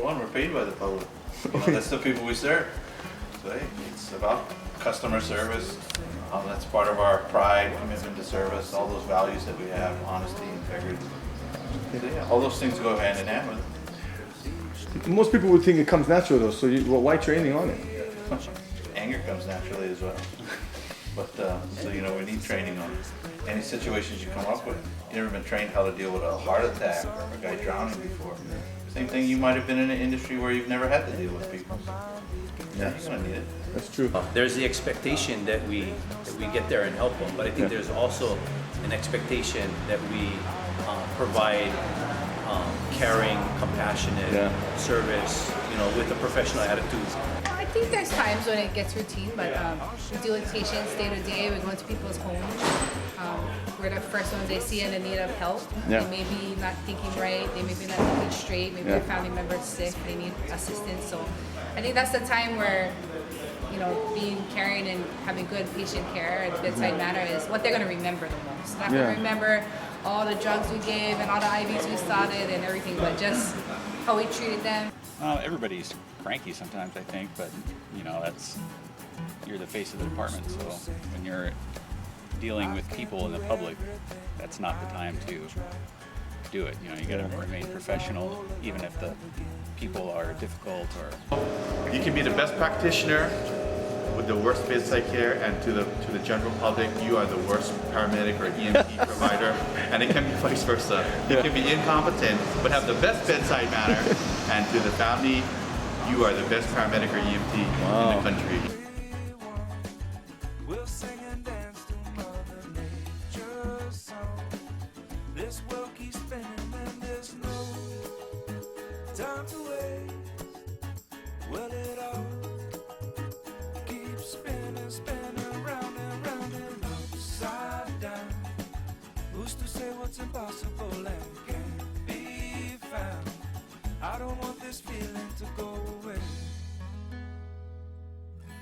one, we're paid by the public. That's the people we serve. So hey, it's about customer service. That's part of our pride, commitment to service, all those values that we have, honesty, integrity. So yeah, all those things go hand in hand with it. Most people would think it comes natural though, so why training on it? Anger comes naturally as well. But, so you know, we need training on any situations you come up with. You never been trained how to deal with a heart attack or a guy drowning before. Same thing, you might have been in an industry where you've never had to deal with people. Yeah, you're gonna need it. That's true. There's the expectation that we get there and help them, but I think there's also an expectation that we provide caring, compassionate service, you know, with a professional attitude. I think there's times when it gets routine, but we deal with patients day to day. We go into people's homes. We're the first ones they see in need of help. Yeah. They may be not thinking right. They may be not thinking straight. Maybe their family member's sick. They need assistance. So I think that's the time where, you know, being caring and having good patient care and bedside manner is what they're going to remember the most. Not going to remember all the drugs we gave and all the IVs we started and everything, but just how we treated them. Everybody's cranky sometimes, I think, but you know, you're the face of the department, so when you're dealing with people in the public, that's not the time to do it. You know, you got to remain professional, even if the people are difficult or. You can be the best practitioner with the worst bedside care, and to the general public, you are the worst paramedic or EMT provider, and it can be vice versa. You can be incompetent but have the best bedside manner, and to the family, you are the best paramedic or EMT in the country. We'll sing and dance to Mother Nature's song. This world keeps spinning and there's no time to waste. Well, it all keeps spinning, spinning round and round and upside down. Who's to say what's impossible and can't be found? I don't want this feeling to go away.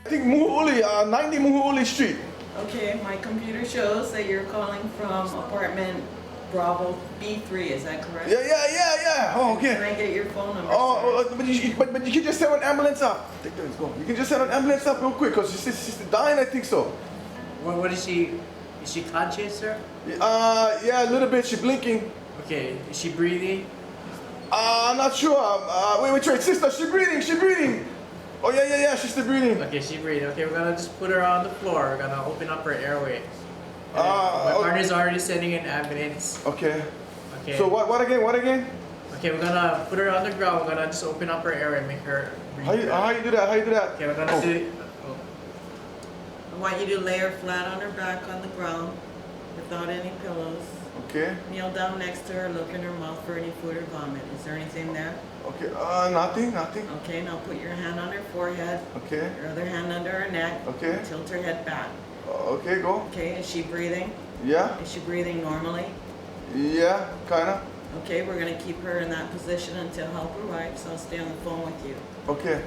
I think Muhuli, 90 Muhuli Street. Okay, my computer shows that you're calling from apartment Bravo B3, is that correct? Yeah. Oh, okay. Can I get your phone number? But you can just send an ambulance up. Take turns, go. You can just send an ambulance up real quick, because she's dying, I think so. What is she? Is she conscious, sir? Yeah, a little bit. She's blinking. Okay, is she breathing? I'm not sure. Wait, sister, she's breathing. Oh, yeah, she's still breathing. Okay, she's breathing. Okay, we're gonna just put her on the floor. We're gonna open up her airway. My partner's already sending an ambulance. Okay. Okay. So what again? Okay, we're gonna put her on the ground. We're gonna just open up her airway and make her breathe. How you do that? Okay, we're gonna do. I want you to lay her flat on her back on the ground without any pillows. Okay. Kneel down next to her, look in her mouth for any food or vomit. Is there anything there? Okay, nothing. Okay, now put your hand on her forehead. Okay. Your other hand under her neck. Okay. Tilt her head back. Okay, go. Okay, is she breathing? Yeah. Is she breathing normally? Yeah, kinda. Okay, we're gonna keep her in that position until help arrives, so I'll stay on the phone with you. Okay.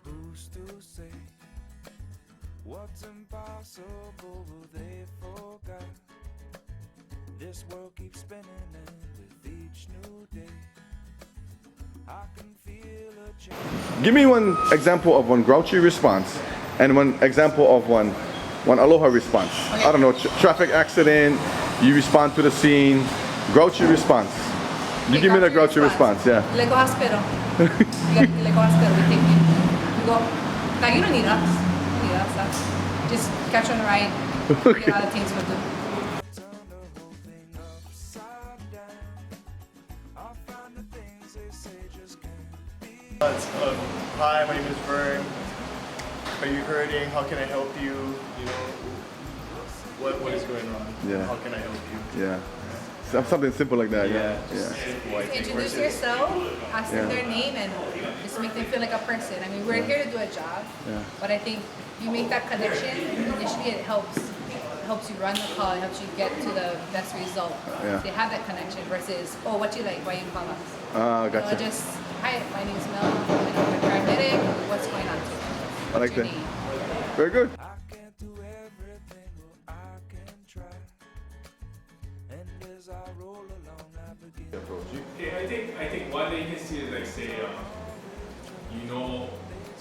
Who's to say what's impossible they forgot? This world keeps spinning and with each new day I can feel a change. Give me one example of one grouchy response and one example of one aloha response. Okay. I don't know, traffic accident, you respond to the scene, grouchy response. You give me the grouchy response, yeah. Lego hospital. You got Lego hospital, we take you. You go. Now you don't need us. You need us. Just catch on the ride. Okay. Get all the things we'll do. Turn the whole thing upside down. I'll find the things they say just can't be. Hi, my name is Vern. Are you hurting? How can I help you? You know, what is going on? Yeah. How can I help you? Yeah. Something simple like that, yeah. Simple, I think, Introduce versus- yourself, ask them Yeah. their name, and just make them feel like a person. I mean, we're here to do a job, Yeah. but I think you make that connection initially, it helps helps you run the call, it helps you get to the best result. Yeah. They have that connection versus, oh, what you like, why you call us? Gotcha. You know, just, hi, my name's Mel, I'm a paramedic, what's going on today? I like What's your that. name? Very good. I can't do everything, but I can try. And as I roll along, I begin. Okay, I think one agency is like say, you know,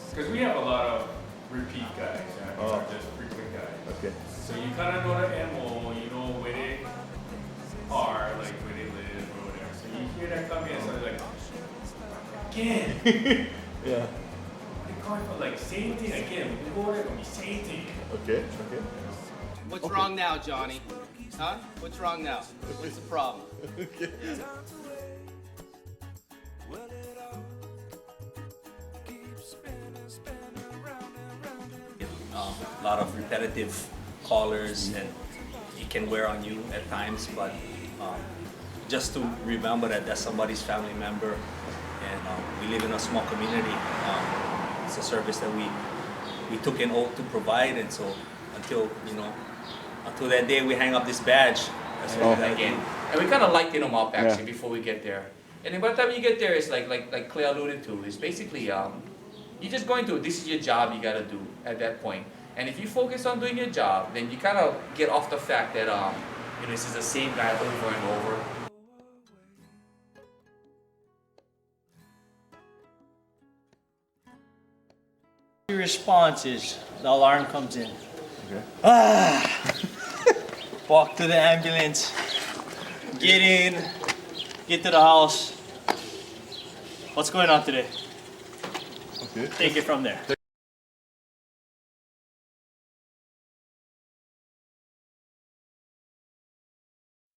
because we have a lot of repeat guys, yeah, not just frequent guys. Okay. So you kind of know the MO, you know where they are, like where they live or whatever. So you hear that come in, so they're like, again. Yeah. They're calling for like same thing again. We go there, gonna be same thing. Okay. What's wrong now, Johnny? Huh? What's wrong now? What's the problem? Okay. A lot of repetitive callers, and it can wear on you at times, but just to remember that that's somebody's family member, and we live in a small community. It's a service that we took an oath to provide, and so until that day we hang up this badge, that's what we gotta do. And we kind of lighten them up actually before we get there. And then by the time you get there, it's like Clay alluded to, it's basically you're just going to, this is your job you gotta do at that point. And if you focus on doing your job, then you kind of get off the fact that this is the same guy over and over. Your response is the alarm comes in. Okay. Walk to the ambulance, get in, get to the house. What's going on today? Okay. Take it from there.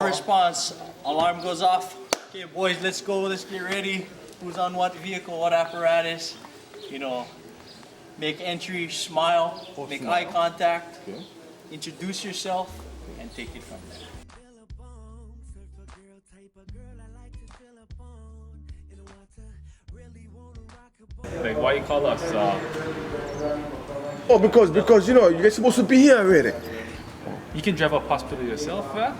Response, alarm goes off. Okay, boys, let's go, let's get ready. Who's on what vehicle, what apparatus? Make entry, smile, make eye contact, introduce yourself, and take it from there. Like, why you call us? Oh, because you guys supposed to be here already. You can drive up hospital yourself, yeah?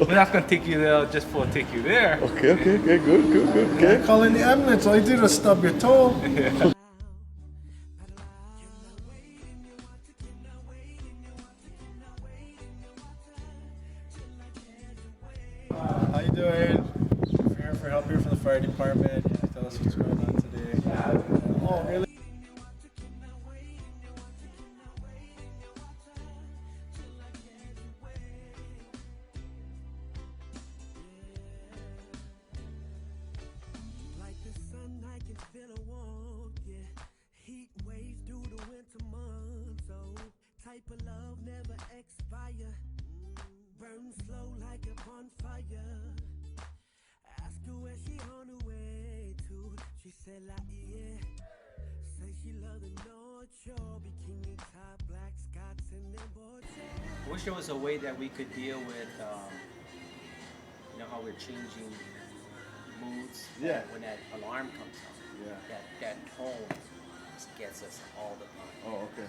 We're not gonna take you there just for take you there. Okay, good. Okay. Calling the ambulance, all you did was stub your toe. How you doing? We're here for help here from the fire department. Tell us what's going on today. Oh, really? I wish there was a way that we could deal with, how we're changing moods when that alarm comes on. Yeah. That tone just gets us all the time. Oh, okay.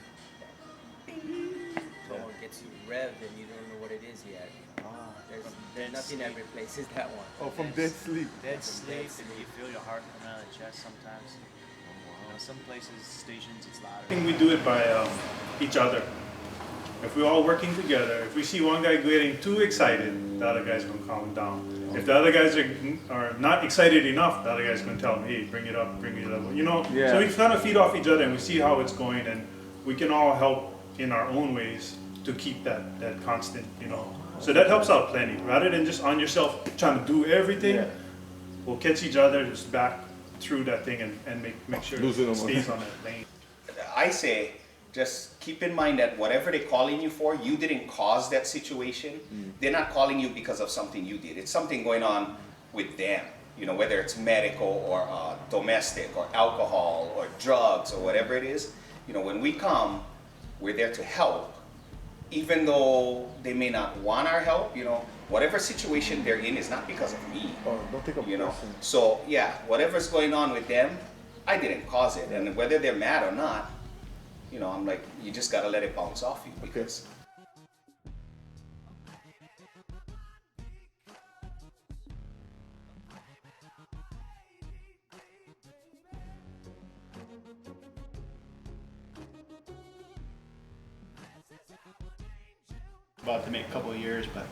That tone gets you revved and you don't know what it is yet. There's nothing that replaces that one. Oh, from dead sleep. Dead sleep, and you feel your heart coming out of the chest sometimes. Some places, stations, it's louder. I think we do it by each other. If we're all working together, if we see one guy getting too excited, the other guy's gonna calm him down. If the other guys are not excited enough, the other guy's gonna tell him, hey, bring it up. So we kind of feed off each other and we see how it's going, and we can all help in our own ways to keep that constant, So that helps out plenty. Rather than just on yourself trying to do everything, we'll catch each other just back through that thing and make sure it stays on that lane. I say, just keep in mind that whatever they're calling you for, you didn't cause that situation. They're not calling you because of something you did. It's something going on with them, whether it's medical or domestic or alcohol or drugs or whatever it is. When we come, we're there to help. Even though they may not want our help, whatever situation they're in is not because of me. Oh, don't take a person. So yeah, whatever's going on with them, I didn't cause it. And whether they're mad or not, I'm like, you just gotta let it bounce off you because about to make a couple of years, but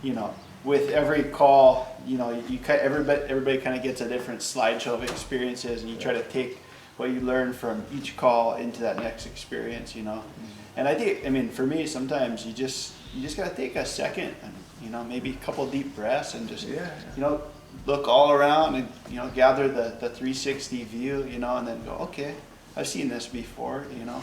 you know, with every call, you know, everybody kind of gets a different slideshow of experiences, and you try to take what you learn from each call into that next experience, you know. And I think, I mean, for me, sometimes you just gotta take a second and, you know, maybe a couple deep breaths and just, you know, look all around and, you know, gather the 360 view, you know, and then go, okay, I've seen this before, you know,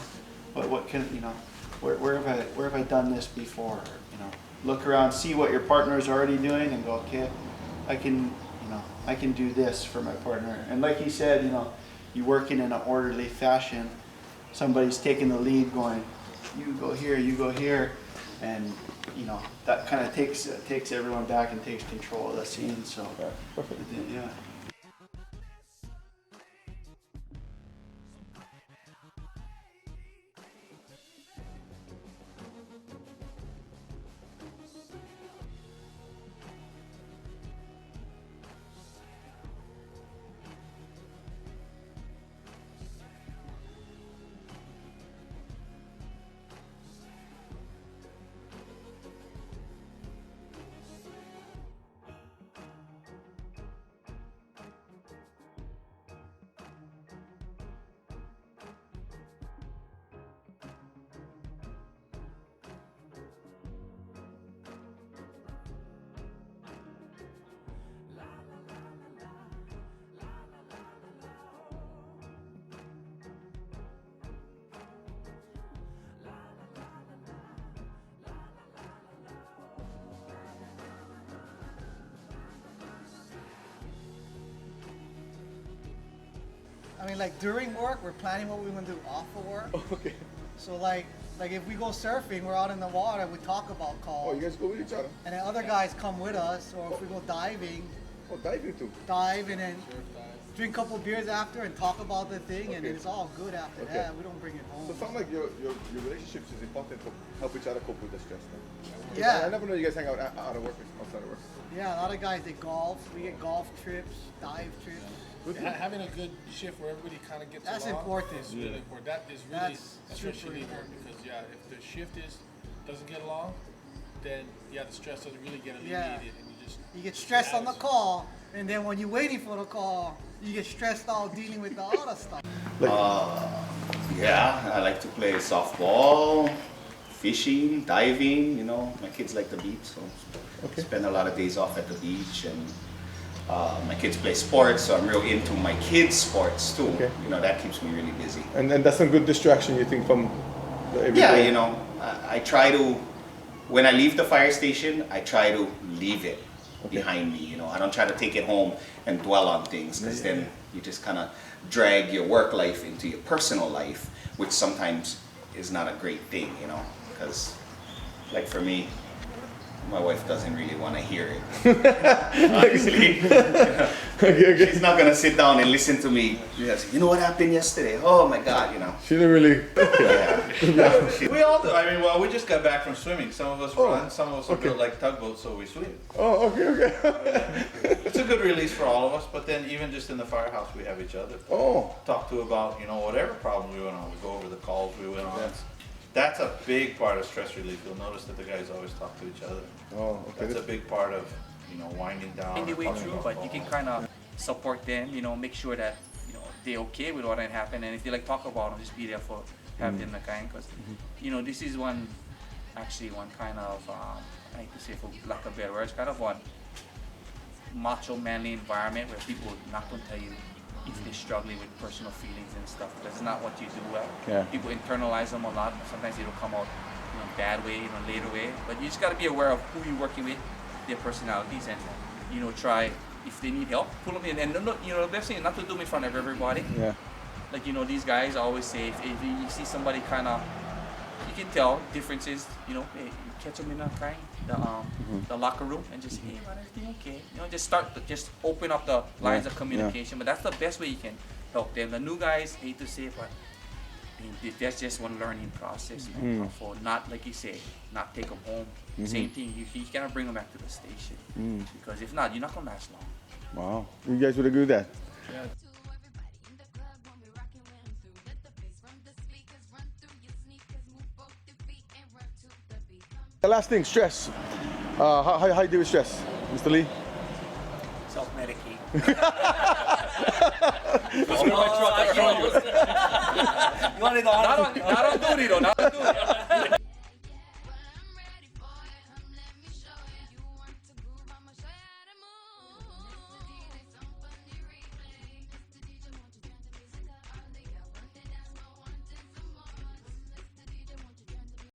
but what can, you know, where have I done this before, you know. Look around, see what your partner is already doing, and go, okay, I can do this for my partner. And like you said, you know, you working in an orderly fashion. Somebody's taking the lead, going, you go here, and you know that kind of takes everyone back and takes control of the scene. So, yeah. I mean, like during work, we're planning what we're gonna do off of work. Okay. So like if we go surfing, we're out in the water, we talk about calls. Oh, you guys go with each other? And then other guys come with us, or if we go diving. Oh, diving too? Dive and then drink a couple beers after and talk about the thing, and then it's all good after that. We don't bring it home. So it sounds like your relationships is important to help each other cope with the stress. Then. Yeah. I never know you guys hang out of work, outside of work. Yeah, a lot of guys, they golf. We get golf trips, dive trips. Having a good shift where everybody kind of gets That's along important. is really important. That is really, super especially important because if the shift doesn't get along, then the stress doesn't really get alleviated, and you get stressed on the call, and then when you're waiting for the call, you get stressed out dealing with the other stuff. Yeah, I like to play softball, fishing, diving. You know, my kids like the beach, so spend a lot of days off at the beach. And my kids play sports, so I'm real into my kids' sports too. You know, that keeps me really busy. And that's some good distraction, you think, from the everyday? Yeah, you know, I try to, when I leave the fire station, I try to leave it behind me. You know, I don't try to take it home and dwell on things, because then you just kind of drag your work life into your personal life, which sometimes is not a great thing, you know, because like for me, my wife doesn't really want to hear it. Honestly, she's not gonna sit down and listen to me. Yes, you know what happened yesterday? Oh my God, you know. She didn't really. We all do. I mean, well, we just got back from swimming. Some of us run, some of us are built like tugboats, so we swim. Oh, okay. It's a good release for all of us. But then, even just in the firehouse, we have each other. Talk to about, you know, whatever problem we went on. We go over the calls we went on. That's a big part of stress relief. You'll notice that the guys always talk to each other. Oh, okay. That's a big part of, you know, winding down. In the or way talking through, about but you can calls. kind of support them, you know, make sure that, you know, they're okay with what had happened, and if they like talk about them, just be there for have them kind, because, you know, this is one kind of, I hate to say for lack of better words, kind of one macho manly environment where people are not going to tell you if they're struggling with personal feelings and stuff, because it's not what you do well. People internalize them a lot, sometimes it'll come out in a bad way, in a later way, but you just got to be aware of who you're working with, their personalities, and, you know, try, if they need help, pull them in, and you know, the best thing is not to do them in front of everybody. Like, you know, these guys always say, if you see somebody kind of, you can tell differences, you know, hey, you catch them in the locker room and just, hey, man, everything okay? You know, just open up the lines of communication, but that's the best way you can help them. The new guys, hate to say it, but I mean, that's just one learning process, man, for not, like you say, not take them home. Same thing, you gotta bring them back to the station, because if not, you're not gonna last long. Wow. You guys would agree with that? Yeah. The last thing, stress. How you deal with stress, Mr. Lee? Self-medicate. You want it on? Not on duty though, not on duty.